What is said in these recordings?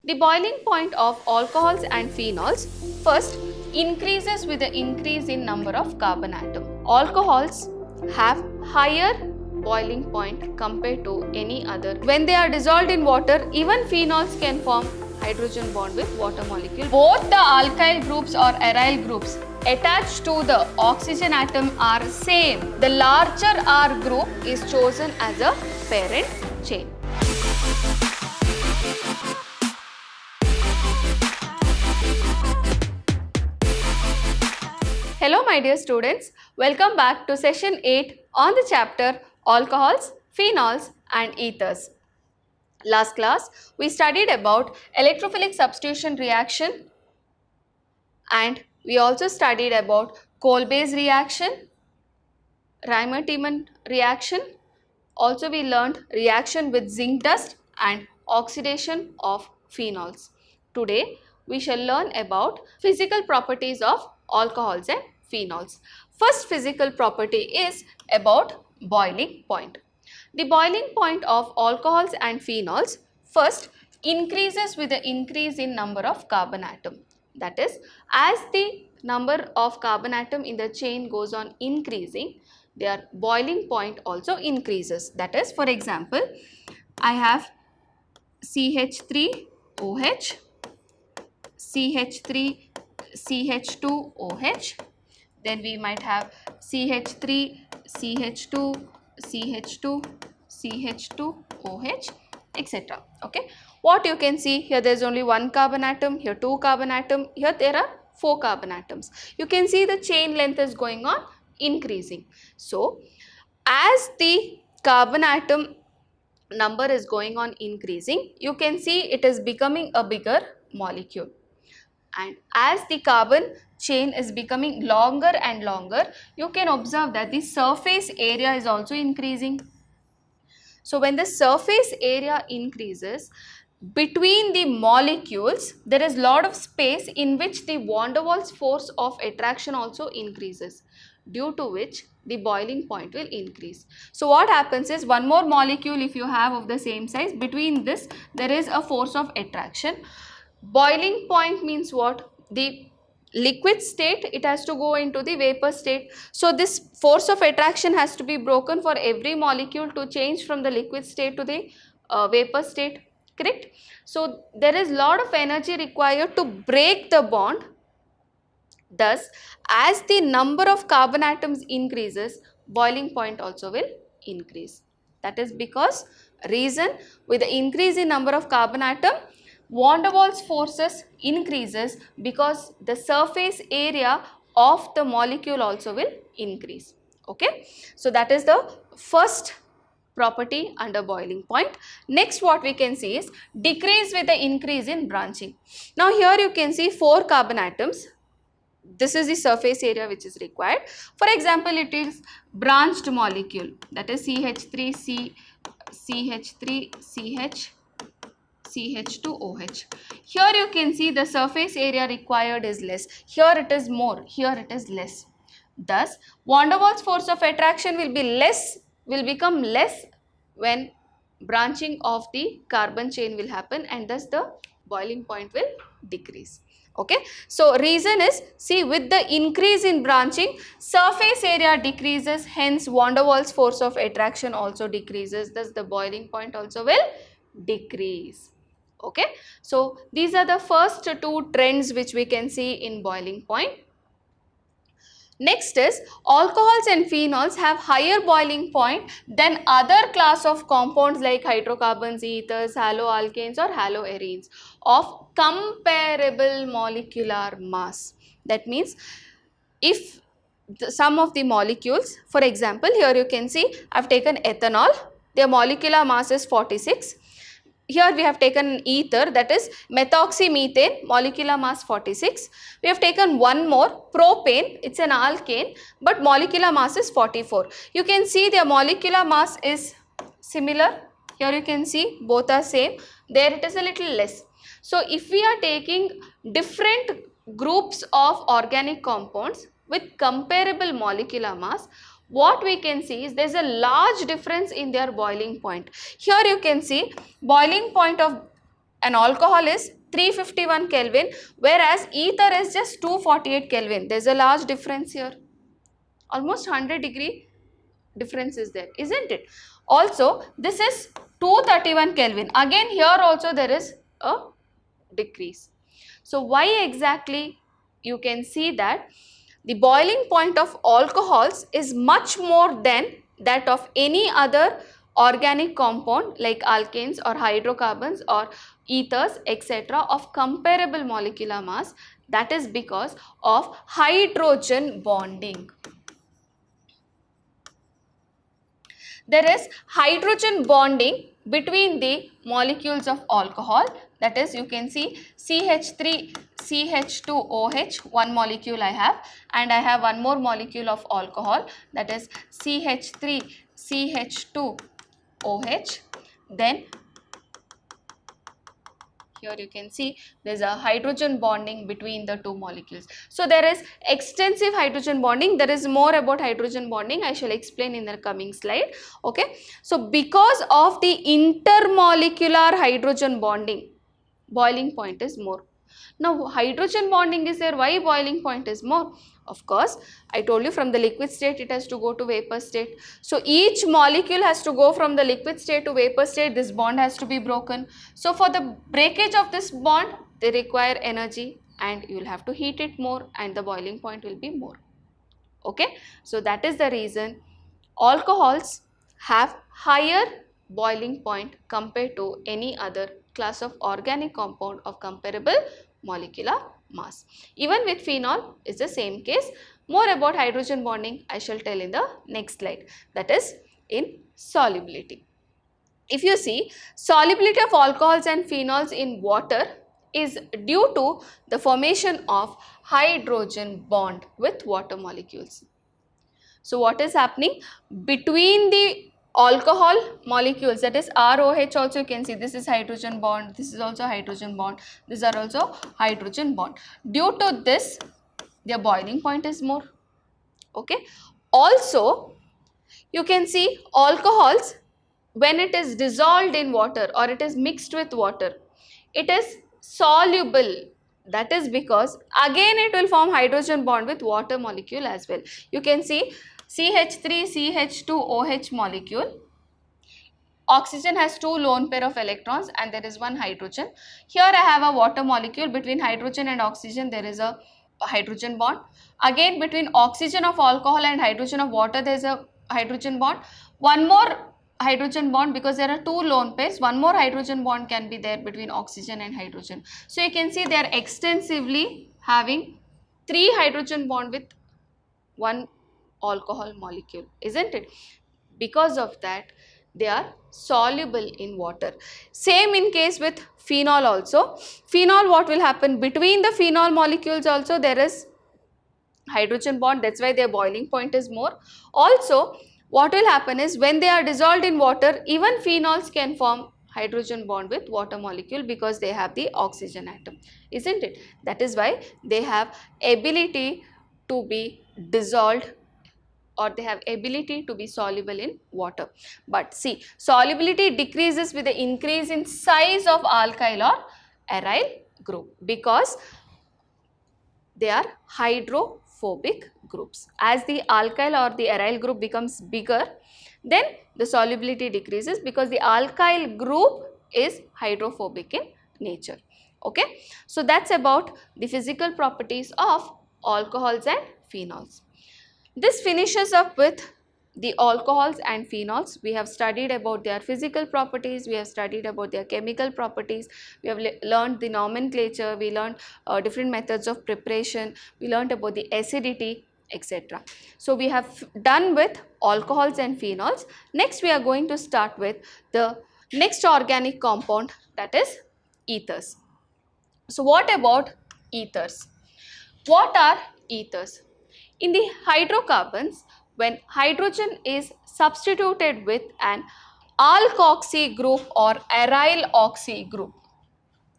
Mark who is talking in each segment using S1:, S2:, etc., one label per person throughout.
S1: The boiling point of alcohols and phenols first increases with the increase in number of carbon atom. Alcohols have higher boiling point compared to any other. When they are dissolved in water, even phenols can form hydrogen bond with water molecule. Both the alkyl groups or aryl groups attached to the oxygen atom are same. The larger R group is chosen as a parent chain. Hello my dear students, welcome back to session 8 on the chapter alcohols, phenols and ethers. Last class we studied about electrophilic substitution reaction and we also studied about Kolbe's reaction, Riemann-Tiemann reaction. Also we learned reaction with zinc dust and oxidation of phenols. Today we shall learn about physical properties of alcohols and phenols. First physical property is about boiling point. The boiling point of alcohols and phenols first increases with the increase in number of carbon atom. That is, as the number of carbon atom in the chain goes on increasing, their boiling point also increases. That is, for example, I have CH3OH, CH3, CH2OH, then we might have CH3, CH2, CH2, CH2OH, etc. Okay. What you can see here, there is only one carbon atom, here two carbon atom, here there are four carbon atoms. You can see the chain length is going on increasing. So, as the carbon atom number is going on increasing, you can see it is becoming a bigger molecule. And as the carbon chain is becoming longer and longer, you can observe that the surface area is also increasing. So, when the surface area increases, between the molecules there is lot of space in which the van der Waals force of attraction also increases, due to which the boiling point will increase. So, what happens is, one more molecule if you have of the same size, between this there is a force of attraction. Boiling point means what? The liquid state, it has to go into the vapor state. So, this force of attraction has to be broken for every molecule to change from the liquid state to the vapor state, correct? So, there is lot of energy required to break the bond. Thus, as the number of carbon atoms increases, boiling point also will increase. That is because reason, with the increase in number of carbon atom, van der Waals forces increases because the surface area of the molecule also will increase. Okay. So, that is the first property under boiling point. Next what we can see is decrease with the increase in branching. Now, here you can see 4 carbon atoms. This is the surface area which is required. For example, it is branched molecule, that is CH3, CH3, CH, CH2OH. Here you can see the surface area required is less. Here it is more, here it is less. Thus, van der Waals force of attraction will be less, will become less when branching of the carbon chain will happen, and thus the boiling point will decrease. Okay. So, reason is, see, with the increase in branching, surface area decreases, hence van der Waals force of attraction also decreases, thus the boiling point also will decrease. Okay. So, these are the first two trends which we can see in boiling point. Next is, alcohols and phenols have higher boiling point than other class of compounds like hydrocarbons, ethers, haloalkanes or haloarenes of comparable molecular mass. That means, if some of the molecules, for example, here you can see I have taken ethanol, their molecular mass is 46. Here we have taken ether, that is methoxymethane, molecular mass 46. We have taken one more, propane, it is an alkane, but molecular mass is 44. You can see their molecular mass is similar. Here you can see both are same, there it is a little less. So, if we are taking different groups of organic compounds with comparable molecular mass, what we can see is there is a large difference in their boiling point. Here you can see boiling point of an alcohol is 351 Kelvin, whereas ether is just 248 Kelvin. There's a large difference here. Almost 100-degree difference is there, isn't it? Also, this is 231 Kelvin. Again, here also there is a decrease. So, why exactly? You can see that the boiling point of alcohols is much more than that of any other organic compound like alkanes or hydrocarbons or ethers, etc., of comparable molecular mass. That is because of hydrogen bonding. There is hydrogen bonding between the molecules of alcohol, that is, you can see CH3 CH2OH, one molecule I have, and I have one more molecule of alcohol, that is CH3 CH2OH. Then here you can see there is a hydrogen bonding between the two molecules. So there is extensive hydrogen bonding. There is more about hydrogen bonding. I shall explain in the coming slide. Okay. So because of the intermolecular hydrogen bonding, boiling point is more. Now hydrogen bonding is there. Why boiling point is more? Of course, I told you from the liquid state it has to go to vapor state. So each molecule has to go from the liquid state to vapor state. This bond has to be broken. So for the breakage of this bond, they require energy and you will have to heat it more and the boiling point will be more. Okay. So that is the reason alcohols have higher boiling point compared to any other class of organic compound of comparable molecular mass. Even with phenol is the same case. More about hydrogen bonding I shall tell in the next slide, that is in solubility. If you see, solubility of alcohols and phenols in water is due to the formation of hydrogen bond with water molecules. So what is happening between the alcohol molecules, that is ROH, also you can see this is hydrogen bond, this is also hydrogen bond, these are also hydrogen bond. Due to this, their boiling point is more. Okay. Also, you can see alcohols, when it is dissolved in water or it is mixed with water, it is soluble. That is because again it will form hydrogen bond with water molecule as well. You can see CH3 CH2OH molecule. Oxygen has two lone pair of electrons and there is one hydrogen. Here I have a water molecule. Between hydrogen and oxygen there is a hydrogen bond. Again between oxygen of alcohol and hydrogen of water there is a hydrogen bond. One more hydrogen bond, because there are two lone pairs, one more hydrogen bond can be there between oxygen and hydrogen. So you can see they are extensively having three hydrogen bond with one alcohol molecule, isn't it? Because of that they are soluble in water. Same in case with phenol also. Phenol, what will happen between the phenol molecules also there is hydrogen bond, that's why their boiling point is more. Also what will happen is when they are dissolved in water, even phenols can form hydrogen bond with water molecule because they have the oxygen atom, isn't it? That is why they have ability to be dissolved or they have ability to be soluble in water. But see, solubility decreases with the increase in size of alkyl or aryl group because they are hydrophobic groups. As the alkyl or the aryl group becomes bigger, then the solubility decreases because the alkyl group is hydrophobic in nature. Okay. So that's about the physical properties of alcohols and phenols. This finishes up with the alcohols and phenols. We have studied about their physical properties, we have studied about their chemical properties, we have learned the nomenclature, we learned different methods of preparation, we learned about the acidity, etc. So we have done with alcohols and phenols. Next we are going to start with the next organic compound, that is ethers. So what about ethers? What are ethers? In the hydrocarbons, when hydrogen is substituted with an alkoxy group or aryl oxy group.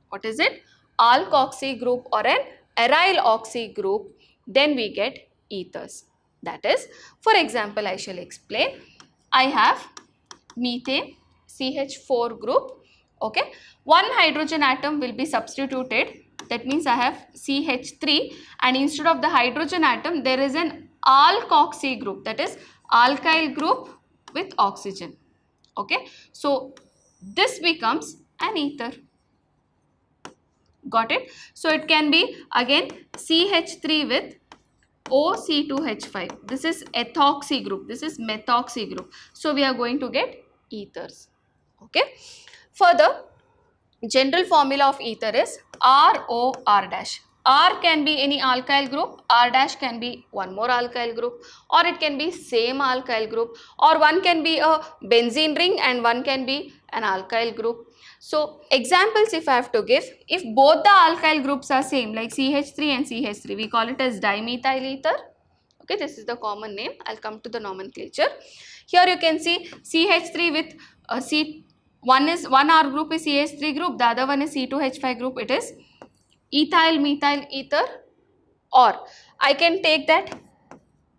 S1: What is it? Alkoxy group or an aryl oxy group, then we get ethers. That is, for example, I shall explain. I have methane CH4 group Okay, one hydrogen atom will be substituted. That means I have CH3, and instead of the hydrogen atom there is an alkoxy group, that is alkyl group with oxygen. Okay, so this becomes an ether. Got it? So it can be again CH3 with OC2H5. This is ethoxy group. This is methoxy group. So we are going to get ethers. Okay. Further, general formula of ether is ROR dash. R can be any alkyl group, R dash can be one more alkyl group, or it can be same alkyl group, or one can be a benzene ring and one can be an alkyl group. So examples if I have to give, if both the alkyl groups are same like CH3 and CH3, we call it as dimethyl ether. Okay, this is the common name. I'll come to the nomenclature. Here you can see CH3 with one R group is CH3 group, the other one is C2H5 group. It is ethyl methyl ether, or I can take that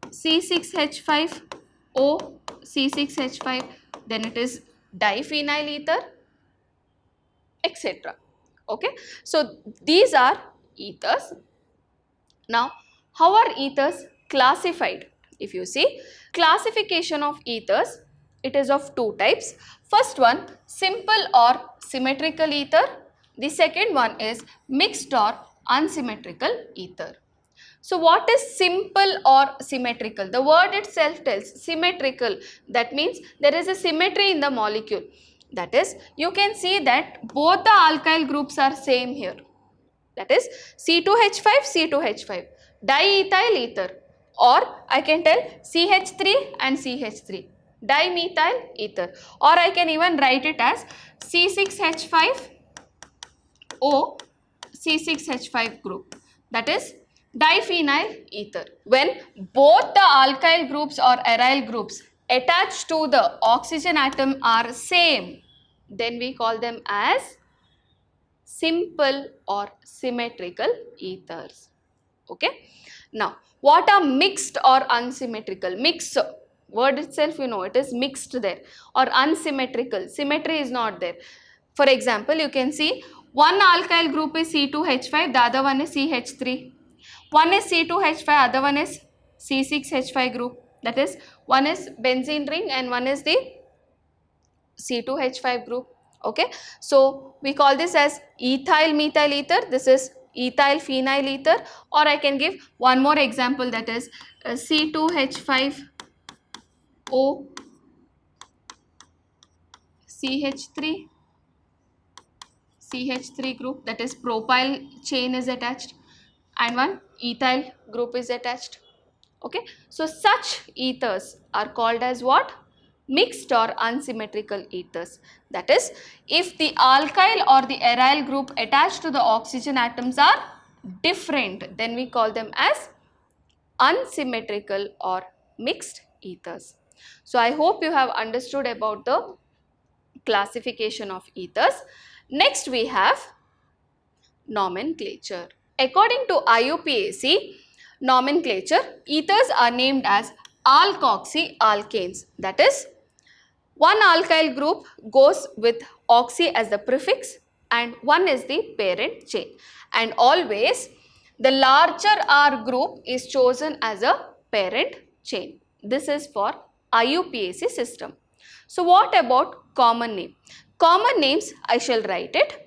S1: C6H5O C6H5, then it is diphenyl ether, etc. Okay, so these are ethers. Now, how are ethers classified? If you see, classification of ethers, it is of two types. First one, simple or symmetrical ether. The second one is mixed or unsymmetrical ether. So what is simple or symmetrical? The word itself tells symmetrical. That means there is a symmetry in the molecule. That is, you can see that both the alkyl groups are same here. That is C2H5, C2H5, diethyl ether, or I can tell CH3 and CH3, dimethyl ether, or I can even write it as C6H5O C6H5 group, that is diphenyl ether. When both the alkyl groups or aryl groups attached to the oxygen atom are same, then we call them as simple or symmetrical ethers. Okay. Now, what are mixed or unsymmetrical? Mixed, word itself you know, it is mixed there, or unsymmetrical, symmetry is not there. For example, you can see one alkyl group is C2H5, the other one is CH3. One is C2H5, other one is C6H5 group. That is, one is benzene ring and one is the C2H5 group. Okay, so we call this as ethyl methyl ether. This is ethyl phenyl ether, or I can give one more example, that is C2H5O CH3 group, that is propyl chain is attached and one ethyl group is attached. Okay, so such ethers are called as what? Mixed or unsymmetrical ethers. That is, if the alkyl or the aryl group attached to the oxygen atoms are different, then we call them as unsymmetrical or mixed ethers. So I hope you have understood about the classification of ethers. Next we have nomenclature. According to IUPAC nomenclature, ethers are named as alkoxy alkanes. That is, one alkyl group goes with oxy as the prefix and one is the parent chain, and always the larger R group is chosen as a parent chain. This is for IUPAC system. So what about common name? Common names, I shall write it.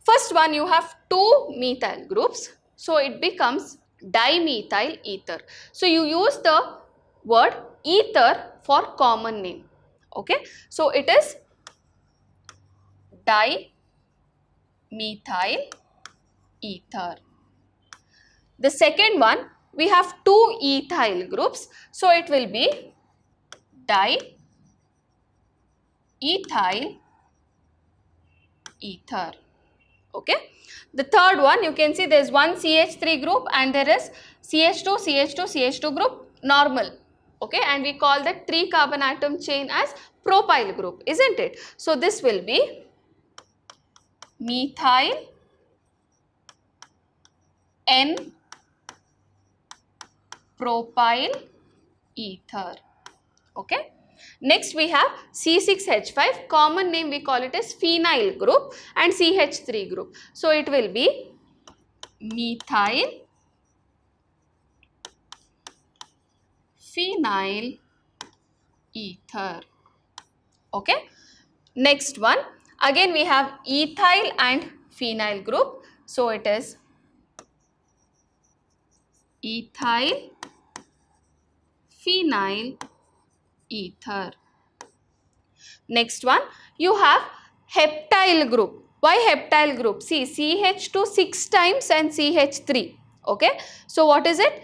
S1: First one, you have two methyl groups, so it becomes dimethyl ether. So you use the word ether for common name. Okay, so it is dimethyl ether. The second one, we have two ethyl groups, so it will be diethyl ether. Okay. The third one, you can see there is one CH3 group and there is CH2, CH2, CH2 group normal. Okay, and we call that 3 carbon atom chain as propyl group, isn't it? So this will be methyl N propyl ether. Okay. Next we have C6H5, common name we call it as phenyl group, and CH3 group. So it will be methyl phenyl ether. Okay. Next one, again we have ethyl and phenyl group. So it is ethyl phenyl ether. Next one, you have heptyl group. Why heptyl group? See, CH2 6 times and CH3. Okay. So what is it?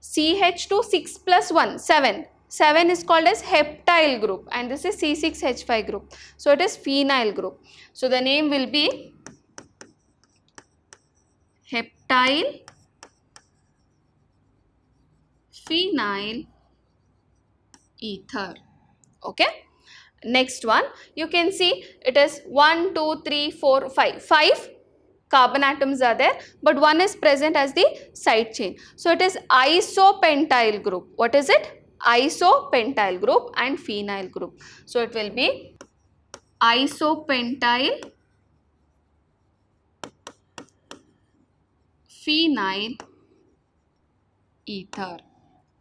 S1: CH2 6 plus 1, 7. 7 is called as heptyl group, and this is C6H5 group. So it is phenyl group. So the name will be heptyl phenyl ether. Okay. Next one, you can see it is 1, 2, 3, 4, 5. 5 carbon atoms are there, but one is present as the side chain. So it is isopentyl group. What is it? Isopentyl group and phenyl group. So it will be isopentyl phenyl ether.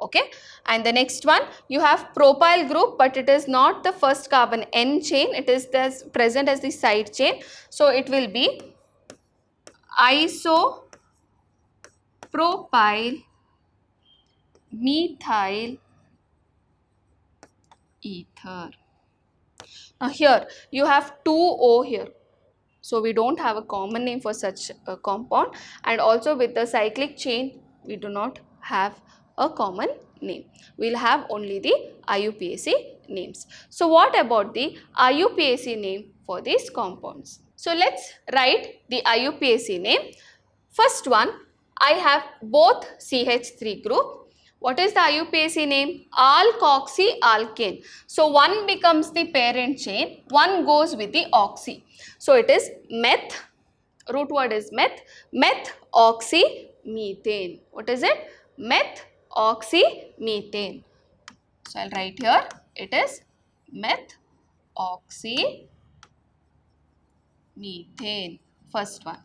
S1: Okay, and the next one, you have propyl group, but it is not the first carbon N chain, it is present as the side chain. So it will be isopropyl methyl ether. Now here you have 2O here. So we don't have a common name for such a compound, and also with the cyclic chain we do not have a common name. We'll have only the IUPAC names. So what about the IUPAC name for these compounds? So let's write the IUPAC name. First one, I have both CH3 group. What is the IUPAC name? Alkoxyalkane. So one becomes the parent chain, one goes with the oxy. So it is meth, root word is meth, methoxymethane. What is it? Methoxymethane. So I'll write here, it is methoxymethane, first one.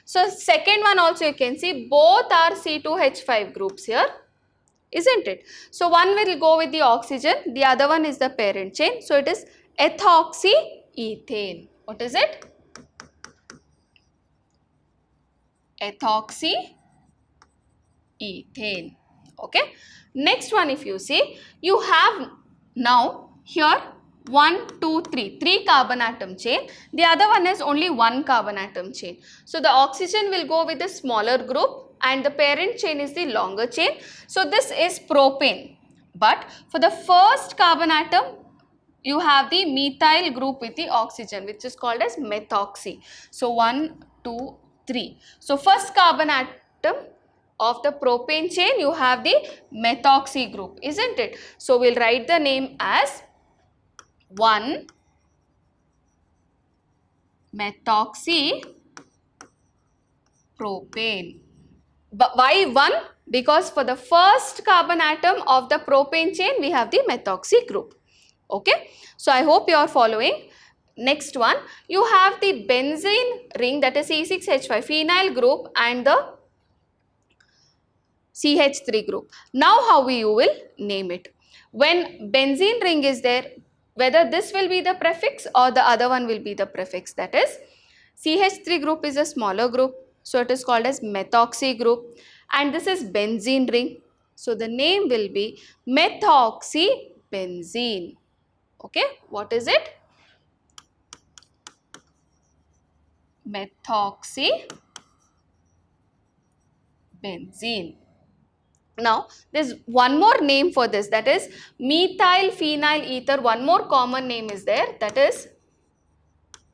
S1: So second one also you can see both are C2H5 groups here, isn't it? So one will go with the oxygen, the other one is the parent chain. So it is ethoxyethane. What is it? Ethoxyethane. Okay. Next one, if you see, you have now here 1, 2, 3, 3 carbon atom chain. The other one is only 1 carbon atom chain. So the oxygen will go with the smaller group and the parent chain is the longer chain. So this is propane. But for the first carbon atom, you have the methyl group with the oxygen, which is called as methoxy. So 1, 2, 3. So first carbon atom of the propane chain, you have the methoxy group, isn't it? So we'll write the name as 1 methoxy propane. But why 1? Because for the first carbon atom of the propane chain, we have the methoxy group. Okay. So I hope you are following. Next one, you have the benzene ring, that is C6H5 phenyl group and the CH3 group. Now how you will name it? When benzene ring is there, whether this will be the prefix or the other one will be the prefix, that is CH3 group is a smaller group, so it is called as methoxy group, and this is benzene ring, so the name will be methoxybenzene. Okay, what is it? Methoxybenzene. Now, there's one more name for this, that is methyl phenyl ether. One more common name is there, that is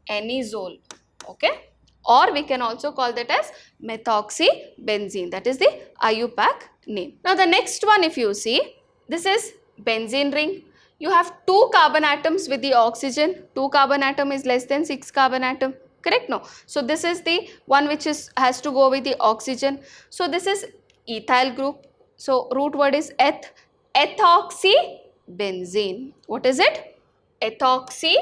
S1: anisole. Okay, or we can also call that as methoxybenzene. That is the IUPAC name. Now, the next one, if you see, this is benzene ring. You have 2 carbon atoms with the oxygen. 2 carbon atom is less than 6 carbon atom. Correct? No. So this is the one which has to go with the oxygen. So this is ethyl group. So root word is ethoxybenzene. benzene. What is it? Ethoxy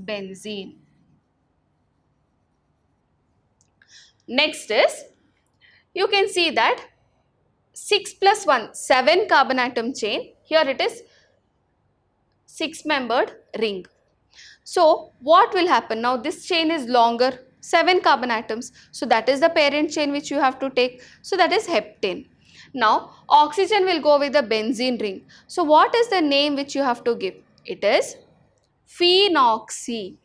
S1: benzene. Next is, you can see that 6 plus 1, 7 carbon atom chain. Here it is 6-membered ring. So what will happen? Now this chain is longer, 7 carbon atoms. So that is the parent chain which you have to take. So that is heptane. Now oxygen will go with the benzene ring. So what is the name which you have to give? It is phenoxy.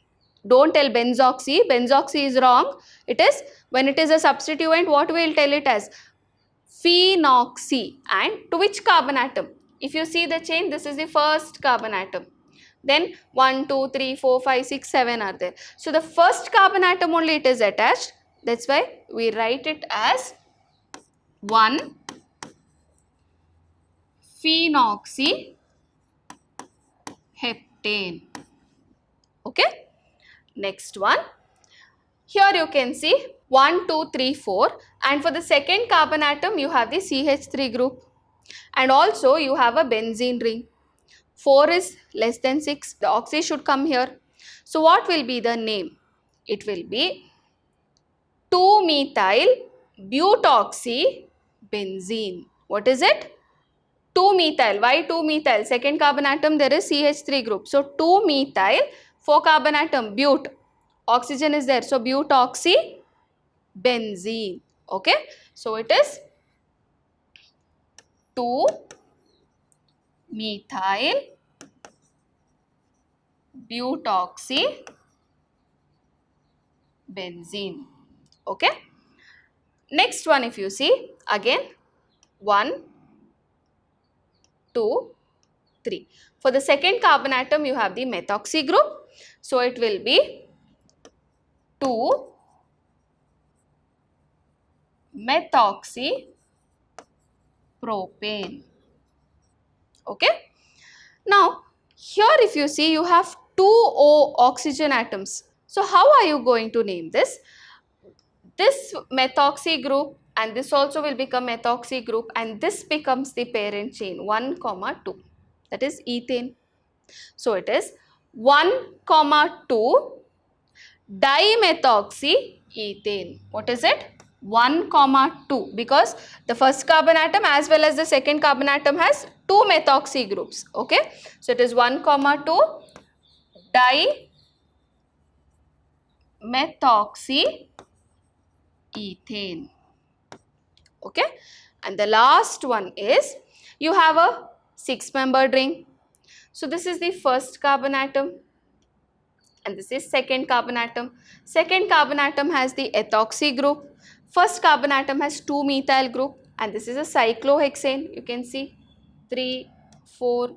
S1: Don't tell benzoxy. Benzoxy is wrong. It is, when it is a substituent, what we will tell it as? Phenoxy. And to which carbon atom? If you see the chain, this is the first carbon atom. Then 1, 2, 3, 4, 5, 6, 7 are there. So the first carbon atom only it is attached. That's why we write it as 1 phenoxy heptane. Okay. Next one. Here you can see 1, 2, 3, 4, and for the second carbon atom you have the CH3 group, and also you have a benzene ring. 4 is less than 6. The oxy should come here. So what will be the name? It will be 2-methyl butoxy benzene. What is it? 2-methyl. Why 2-methyl? Second carbon atom there is CH3 group. So 2-methyl, 4 carbon atom but. Oxygen is there. So butoxy benzene. Okay. So it is 2-methyl butoxy benzene. Okay. Next one, if you see, again 1, 2, 3. For the second carbon atom you have the methoxy group. So it will be 2-methoxy propane. Okay. Now here if you see, you have 2 O oxygen atoms. So how are you going to name this? This methoxy group and this also will become methoxy group, and this becomes the parent chain 1, 2. That is ethane. So it is 1, 2 dimethoxy ethane. What is it? 1, 2, because the first carbon atom as well as the second carbon atom has 2 methoxy groups. Okay. So it is 1, 2 dimethoxy ethane. Okay. And the last one is, you have a 6-membered ring. So this is the first carbon atom and this is second carbon atom. Second carbon atom has the ethoxy group. First carbon atom has 2-methyl group, and this is a cyclohexane. You can see 3, 4,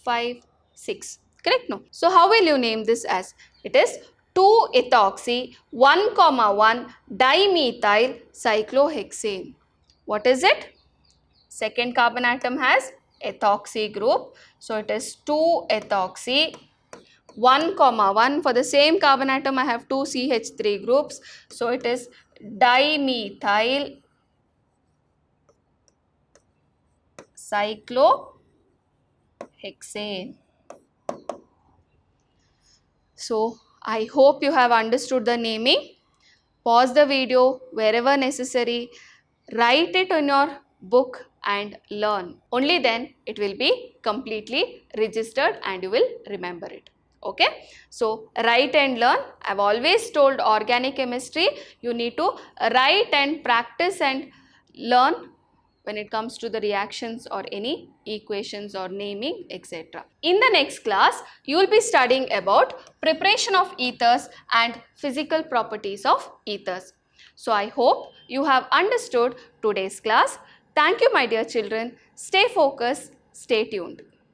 S1: 5, 6. Correct? No. So how will you name this as? It is 2-ethoxy 1, 1 dimethyl cyclohexane. What is it? Second carbon atom has ethoxy group. So it is 2-ethoxy 1, 1. For the same carbon atom I have 2 CH3 groups. So it is dimethyl cyclohexane. So I hope you have understood the naming. Pause the video wherever necessary. Write it on your book and learn. Only then it will be completely registered and you will remember it. Okay. So write and learn. I have always told organic chemistry, you need to write and practice and learn when it comes to the reactions or any equations or naming, etc. In the next class, you will be studying about preparation of ethers and physical properties of ethers. So I hope you have understood today's class. Thank you, my dear children. Stay focused, stay tuned.